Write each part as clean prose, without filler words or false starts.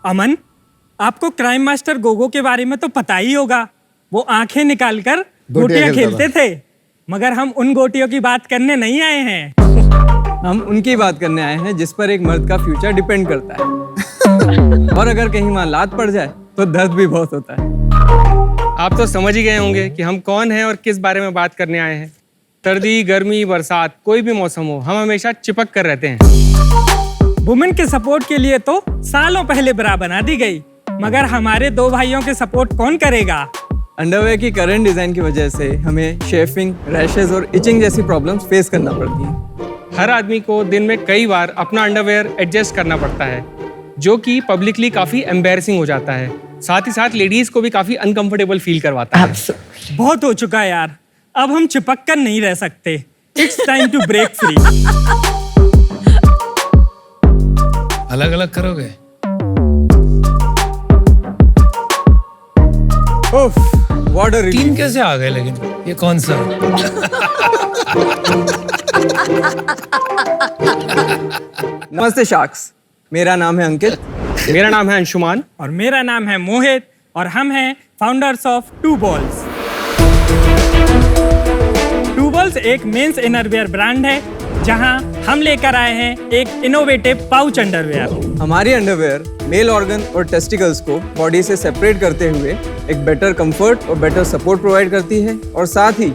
अमन, आपको crime master Gogo के बारे में तो पता ही होगा। वो आंखें निकालकर गोटियां खेलते थे। मगर हम उन गोटियों की बात करने नहीं आए हैं। हम उनकी बात करने आए हैं जिस पर एक मर्द का फ्यूचर डिपेंड करता है। और अगर कहीं वहां लात पड़ जाए तो दर्द भी बहुत होता है। आप तो समझ ही गए होंगे कि हम कौन हैं और किस बारे में बात करने आए हैं। सर्दी, गर्मी, बरसात, कोई भी मौसम हो, हम हमेशा चिपक कर रहते हैं। वुमेन के सपोर्ट के लिए तो सालों पहले ब्रा बना दी गई, मगर हमारे दो भाइयों के सपोर्ट कौन करेगा? अंडरवेयर की करंट डिजाइन की वजह से हमें शेफिंग, रैशेज और इचिंग जैसी प्रॉब्लम्स फेस करना पड़ती हैं। हर आदमी को दिन में कई बार अपना अंडरवेयर एडजस्ट करना पड़ता है, जो कि पब्लिकली काफी एम्बैरेसिंग हो जाता है। साथ ही साथ लेडीज को भी काफी अनकंफर्टेबल फील करवाता है। बहुत हो चुका यार, अब हम चिपक कर नहीं रह सकते। It's time to break free. अलग अलग करोगे? व्हाट अ तीन कैसे आ गए? लेकिन ये कौन सा? नमस्ते शार्क्स, मेरा नाम है अंकित। मेरा नाम है अंशुमान। और मेरा नाम है मोहित, और हम हैं founders of two balls. Two balls एक मेंस इनरवियर ब्रांड है, जहां हम लेकर आए हैं एक इनोवेटिव पाउच अंडरवियर। हमारी अंडरवेयर मेल ऑर्गन और टेस्टिकल्स को बॉडी से सेपरेट करते हुए एक बेटर कंफर्ट और बेटर सपोर्ट प्रोवाइड करती है, और साथ ही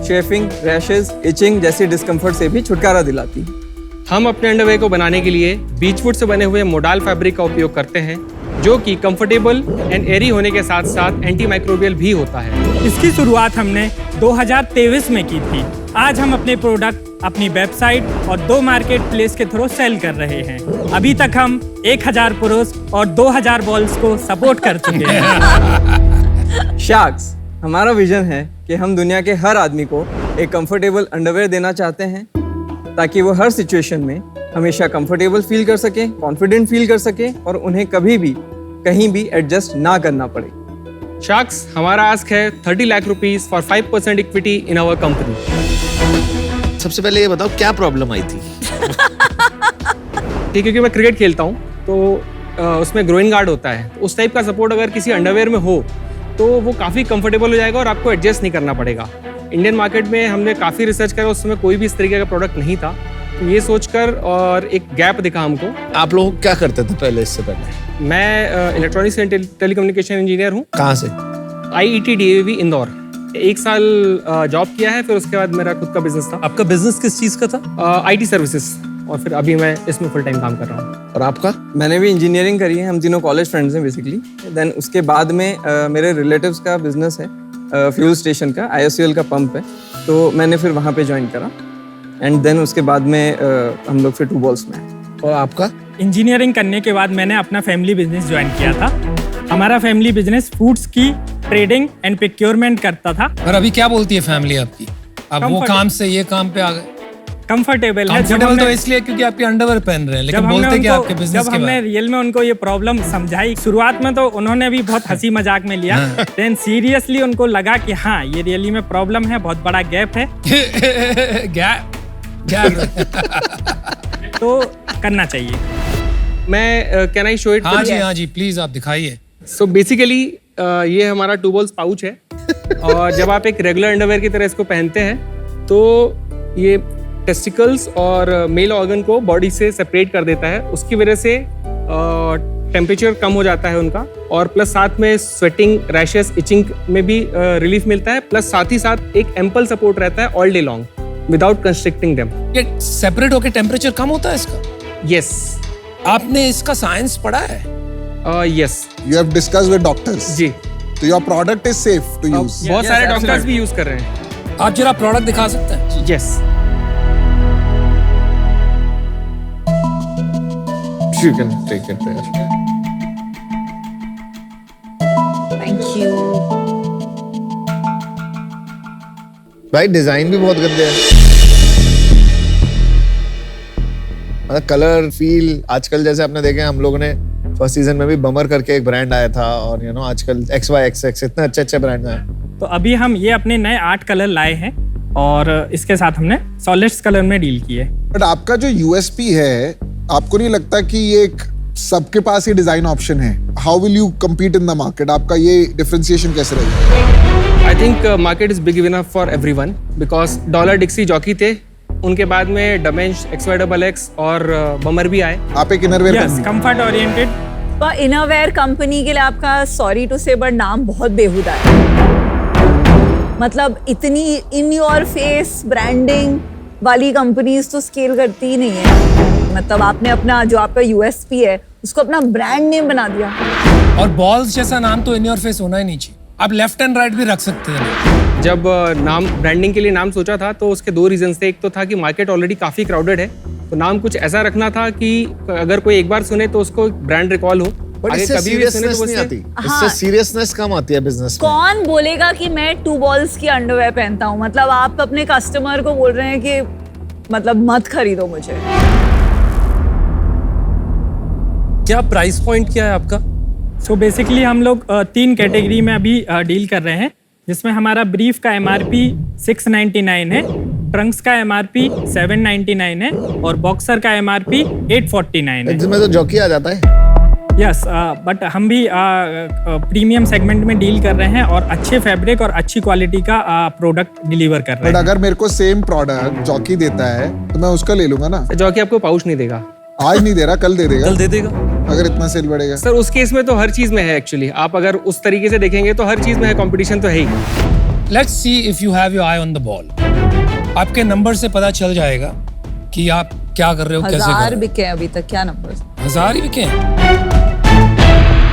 शेफिंग, रैशेज, इचिंग जैसी डिस्कम्फर्ट से भी छुटकारा दिलाती है। हम अपने अंडरवेयर को बनाने के लिए बीचवुड से बने हुए मोडाल फैब्रिक का उपयोग करते हैं, जो कि कंफर्टेबल एंड एरी होने के साथ साथ एंटी माइक्रोबियल भी होता है। इसकी शुरुआत हमने 2023 में की थी। आज हम अपने प्रोडक्ट अपनी वेबसाइट और 2 मार्केट प्लेस के थ्रू सेल कर रहे हैं। अभी तक हम 1000 पुरुष और 2000 बॉल्स को सपोर्ट कर चुके हैं। शार्क्स, हमारा विजन है कि हम दुनिया के हर आदमी को एक कंफर्टेबल अंडरवेयर देना चाहते हैं, ताकि वो हर सिचुएशन में हमेशा कंफर्टेबल फील कर सके, कॉन्फिडेंट फील कर सके, और उन्हें कभी भी कहीं भी एडजस्ट ना करना पड़े। शार्क्स, हमारा आस्क है 30 lakh rupees for 5% equity in our company. सबसे पहले ये बताओ क्या प्रॉब्लम आई थी? ठीक है, क्योंकि मैं क्रिकेट खेलता हूँ तो उसमें ग्रोइन गार्ड होता है, तो उस टाइप का सपोर्ट अगर किसी अंडरवेयर में हो तो वो काफ़ी कंफर्टेबल हो जाएगा और आपको एडजस्ट नहीं करना पड़ेगा। इंडियन मार्केट में हमने काफ़ी रिसर्च करा, उस समय कोई भी इस तरीके का प्रोडक्ट नहीं था। तो ये सोचकर और एक गैप दिखा हमको। आप लोग क्या करते थे पहले, इससे पहले? मैं इलेक्ट्रॉनिक्स एंड टेलीकम्युनिकेशन इंजीनियर हूँ। कहाँ से? IET DAV Indore. 1 साल जॉब किया है, फिर उसके बाद मेरा खुद का बिजनेस था। आपका बिजनेस किस चीज का था? IT सर्विसेज, और फिर अभी मैं इसमें फुल टाइम काम कर रहा हूँ। और आपका? मैंने भी इंजीनियरिंग करी है, हम तीनों कॉलेज फ्रेंड्स हैं बेसिकली। देन उसके बाद में मेरे रिलेटिव्स का बिजनेस है, फ्यूल स्टेशन का, IOCL का पंप है, तो मैंने फिर वहाँ पे ज्वाइन करा, एंड देन उसके बाद में हम लोग फिर टू बॉल्स में। और आपका? इंजीनियरिंग करने के बाद मैंने अपना फैमिली बिजनेस ज्वाइन किया था। हमारा फैमिली बिजनेस फूड्स की ट्रेडिंग एंड प्रोक्योरमेंट करता था। और अभी क्या बोलती है फैमिली आपकी? अब वो काम से ये काम पे आ गए? कंफर्टेबल है। कंफर्टेबल तो इसलिए क्योंकि आपके अंडरवेयर पहन रहे हैं, लेकिन बोलते क्या आपके बिजनेस जब के हमने बारे में? रियल में उनको ये प्रॉब्लम समझाई, शुरुआत में तो उन्होंने भी बहुत हंसी मजाक में लिया, देन सीरियसली उनको लगा कि हाँ, ये रियली में प्रॉब्लम है, बहुत बड़ा गैप है। तो करना चाहिए। मैं कैन आई शो इट? हाँ जी प्लीज आप दिखाइए। सो बेसिकली ये हमारा टू बॉल्स पाउच है, और जब आप एक रेगुलर अंडरवेयर की तरह इसको पहनते हैं तो ये टेस्टिकल्स और मेल ऑर्गन को बॉडी से सेपरेट कर देता है। उसकी वजह से टेम्परेचर कम हो जाता है उनका, और प्लस साथ में स्वेटिंग, रैशेस, इचिंग में भी रिलीफ मिलता है। प्लस साथ ही साथ एक एम्पल सपोर्ट रहता है all day long without constricting them. ये सेपरेट होकर टेम्परेचर कम होता है इसका? यस। आपने इसका साइंस पढ़ा है? Yes. You have discussed with doctors. जी। तो your product is safe to use. बहुत सारे डॉक्टर्स भी यूज कर रहे हैं। आप जरा प्रोडक्ट दिखा सकते हैं? Yes. You can take it there. Thank you. भाई डिजाइन भी बहुत गंदे हैं, मतलब कलर फील। आजकल जैसे आपने देखे, हम लोगों ने फर्स्ट सीजन में भी बमर करके एक ब्रांड आया था, और आजकल XYXX इतने अच्छे अच्छे ब्रांड हैं। तो अभी हम ये अपने नए 8 कलर लाए हैं, और इसके साथ हमने सॉलिड्स कलर में डील किए। बट आपका जो USP है, आपको नहीं लगता कि ये एक सबके पास ये डिजाइन ऑप्शन है? how will you compete in the market? आपका ये differentiation कैसे रहेगा? I think market is big enough for everyone because dollar Dixie jockey थे, उनके बाद में डमेंश XYXX और बमर भी आए. आप एक इनरवेयर यस, कंफर्ट ओरिएंटेड. पर इनरवेयर कंपनी के लिए आपका सॉरी टू से बट नाम बहुत बेहुदा है. मतलब इतनी इन योर फेस ब्रांडिंग वाली कंपनीज तो स्केल करती ही नहीं है. मतलब आपने अपना जो आपका यूएसपी है उसको अपना ब्रांड नेम बना दिया. और बॉल्स जैसा नाम तो इन योर फेस होना ही नहीं चाहिए. आप लेफ्ट एंड राइट भी रख सकते हैं. जब नाम ब्रांडिंग के लिए नाम सोचा था तो उसके दो रीजंस थे. एक तो था कि मार्केट ऑलरेडी काफी क्राउडेड है, तो नाम कुछ ऐसा रखना था कि अगर कोई एक बार सुने तो उसको ब्रांड रिकॉल हो. बट इससे सीरियसनेस नहीं आती. इससे सीरियसनेस कम आती है बिजनेस में. कौन बोलेगा कि मैं 2 balls की अंडरवेयर पहनता हूँ? मतलब आप अपने कस्टमर को बोल रहे हैं कि मतलब मत खरीदो मुझे. क्या प्राइस पॉइंट क्या है आपका? सो बेसिकली हम लोग 3 कैटेगरी में अभी डील कर रहे हैं, जिसमें हमारा ब्रीफ का MRP 699 है, ट्रंक्स का MRP 799 है और बॉक्सर का MRP 849 है. इसमें तो जॉकी आ जाता है. यस, बट हम भी प्रीमियम सेगमेंट में डील कर रहे हैं और अच्छे फैब्रिक और अच्छी क्वालिटी का प्रोडक्ट डिलीवर कर रहे बट हैं. अगर मेरे को सेम प्रोडक्ट जॉकी देता है तो मैं उसका ले लूंगा ना. जॉकी आपको पाउच नहीं देगा. आज नहीं दे रहा, कल दे देगा. कल दे देगा. अगर इतना सेल बढ़ेगा. सर उस केस में तो हर चीज में है एक्चुअली. आप अगर उस तरीके से देखेंगे तो हर चीज में है, कंपटीशन तो है ही. Let's see if you have your eye on the ball. आपके नंबर से पता चल जाएगा कि आप क्या कर रहे हो, कैसे कर 1000 रहे बिके अभी तक. क्या नंबर? हो. 1000 ही बिके.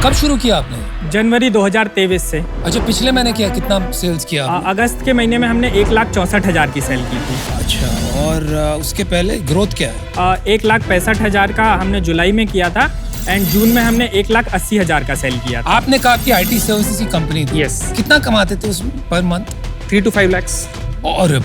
कब शुरू किया आपने? जनवरी 2023 से. अच्छा, पिछले महीने कितना सेल्स किया आपने? अगस्त के महीने में हमने 1,64,000 की सेल की थी. अच्छा, और उसके पहले ग्रोथ क्या है? 1,65,000 का हमने जुलाई में किया था एंड जून में हमने 1,80,000 का सेल किया था. आपने कहा कि IT सर्विसेज की कंपनी थी. Yes. कितना कमाते थे उसमें पर मंथ? 3 to 5 lakhs. और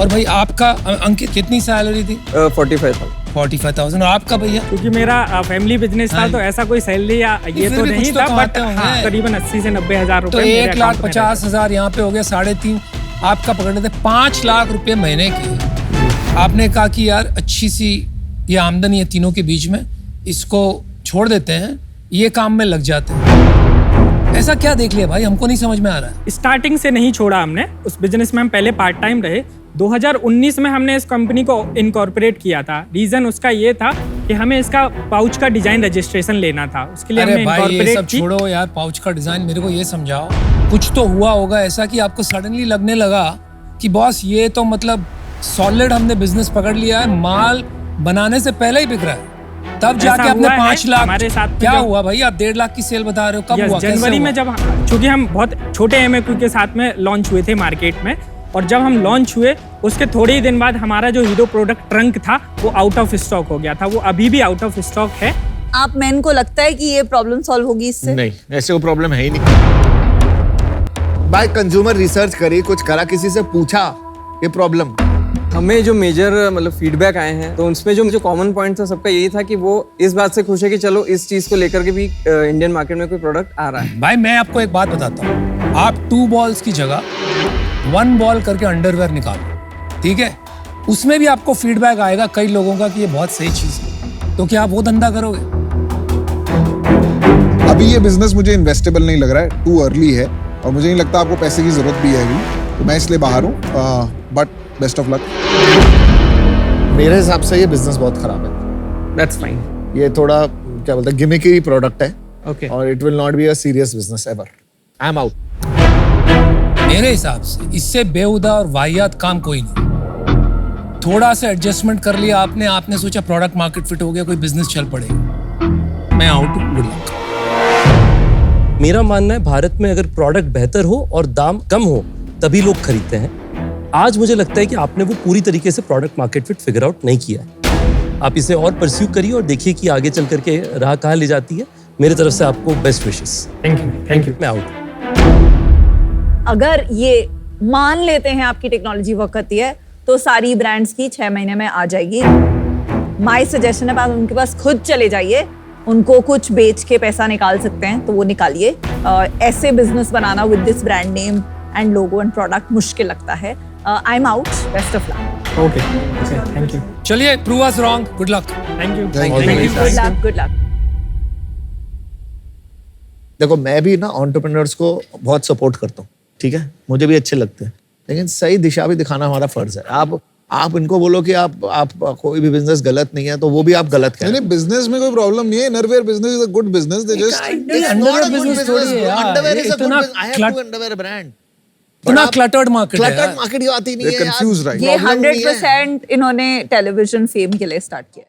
और भाई आपका अंकित कितनी सैलरी थी? 45,000. 45,000. और आपका भैया? क्योंकि मेरा फैमिली बिजनेस था हाँ। तो ऐसा कोई सैलरी या ये फिर तो भी नहीं कुछ तो था, बट कमाते होंगे। हाँ, करीबन 80 से 90,000 तो रुपए मेरे account में 1,50,000 यहाँ पे हो गया, 3.5. आपका पकड़ लेते 5 लाख रुपए महीने के. आपने कहा कि यार अच्छी सी ये आमदनी है तीनों के बीच में, इसको छोड़ देते हैं, ये काम में लग जाते हैं. ऐसा क्या देख लिया भाई, हमको नहीं समझ में आ रहा है. स्टार्टिंग से नहीं छोड़ा हमने. उस बिजनेस में हम पहले पार्ट टाइम रहे. 2019 में हमने इस कंपनी को इनकॉर्पोरेट किया था. रीजन उसका ये था कि हमें इसका पाउच का डिजाइन रजिस्ट्रेशन लेना था. उसके लिए हमने अरे भाई ये सब इनकॉर्पोरेट की. छोड़ो यार, पाउच का डिजाइन मेरे को ये समझाओ. कुछ तो हुआ होगा ऐसा कि आपको सडनली लगने लगा कि बॉस ये तो मतलब सॉलिड हमने बिजनेस पकड़ लिया है, माल बनाने से पहले ही बिक रहा है. तब जाके ऐसा आपने हुआ है 5 लाख. हमारे साथ में क्या जब- हुआ भाई, आप 1.5 लाख की सेल बता रहे हो, कब Yes, हुआ? कैसे जनवरी में हुआ? जब चूंकि हम बहुत छोटे MAQ के साथ में लॉन्च हुए थे मार्केट में, और जब हम लॉन्च हुए उसके थोड़े ही दिन बाद हमारा जो हीरो प्रोडक्ट ट्रंक था वो आउट ऑफ स्टॉक हो गया था. वो अभी भी आउट ऑफ स्टॉक है. आप मैन को लगता है कि ये प्रॉब्लम सॉल्व होगी इससे? नहीं, ऐसे कोई प्रॉब्लम है ही नहीं. भाई कंज्यूमर रिसर्च करी, कुछ करा, किसी से पूछा ये प्रॉब्लम. हमें जो मेजर मतलब फीडबैक आए हैं तो उसमें जो कॉमन पॉइंट था सबका यही था कि वो इस बात से खुश है कि चलो इस चीज को लेकर के भी इंडियन मार्केट में कोई प्रोडक्ट आ रहा है. भाई मैं आपको एक बात बताता हूँ, आप 2 बॉल्स की जगह 1 बॉल करके अंडरवेयर निकालो, ठीक है? उसमें भी आपको फीडबैक आएगा कई लोगों का कि ये बहुत सही चीज है. तो क्या आप वो धंधा करोगे? अभी ये बिजनेस मुझे इन्वेस्टेबल नहीं लग रहा है, टू अर्ली है और मुझे नहीं लगता आपको पैसे की जरूरत भी है अभी, तो मैं इसलिए बाहर हूँ. But best of luck. मेरे हिसाब से ये बिजनेस बहुत खराब है. That's fine. ये थोड़ा क्या बोलते हैं, गिमिकी प्रोडक्ट है Okay. और it will not be a serious business ever. I am out. मेरे हिसाब से इससे बेहुदा और वाहियात काम कोई नहीं. थोड़ा सा एडजस्टमेंट कर लिया आपने सोचा प्रोडक्ट मार्केट फिट हो गया, कोई बिजनेस चल पड़ेगा. मैं आउट हूँ, गुड लक. मेरा मानना है भारत में अगर प्रोडक्ट बेहतर हो और दाम कम हो तभी लोग खरीदते हैं. आज मुझे लगता है कि आपने वो पूरी तरीके से product market fit figure out नहीं किया है. आप इसे और परस्यू करिए और देखिए कि आगे चल करके राह कहाँ ले जाती है. मेरे तरफ से आपको बेस्ट विशेस. Thank you. मैं आउट. अगर ये मान लेते हैं आपकी टेक्नोलॉजी वर्क करती है तो सारी ब्रांड्स की 6 महीने में आ जाएगी. माय सजेशन है आप उनके पास खुद चले जाइए, उनको कुछ बेच के पैसा निकाल सकते हैं तो वो निकालिए. ऐसे बिजनेस बनाना with this brand name and logo and product मुश्किल लगता है. I am out. Best of luck. Okay, thank you. चलिए, prove us wrong. Good luck. Thank you. Thank you. Good luck. देखो मैं भी ना एंटरप्रेन्योर्स को बहुत सपोर्ट करता हूँ, ठीक है, मुझे भी अच्छे लगते हैं, लेकिन सही दिशा भी दिखाना हमारा फर्ज है। आप इनको बोलो कि आप कोई भी बिजनेस गलत नहीं है, तो वो भी आप गलत कह रहे हैं। नहीं, बिजनेस में कोई प्रॉब्लम नहीं है। Innerwear business is a good business. They just underwear business थोड़ी है यार, अंडरवेयर इज अ इतना good, I have to underwear brand. इतना क्लटर्ड मार्केट है क्लटर्ड मार्केट ही आती नहीं है, कंफ्यूज राइट। ये 100% इन्होंने टेलीविजन फेम के लिए स्टार्ट किया।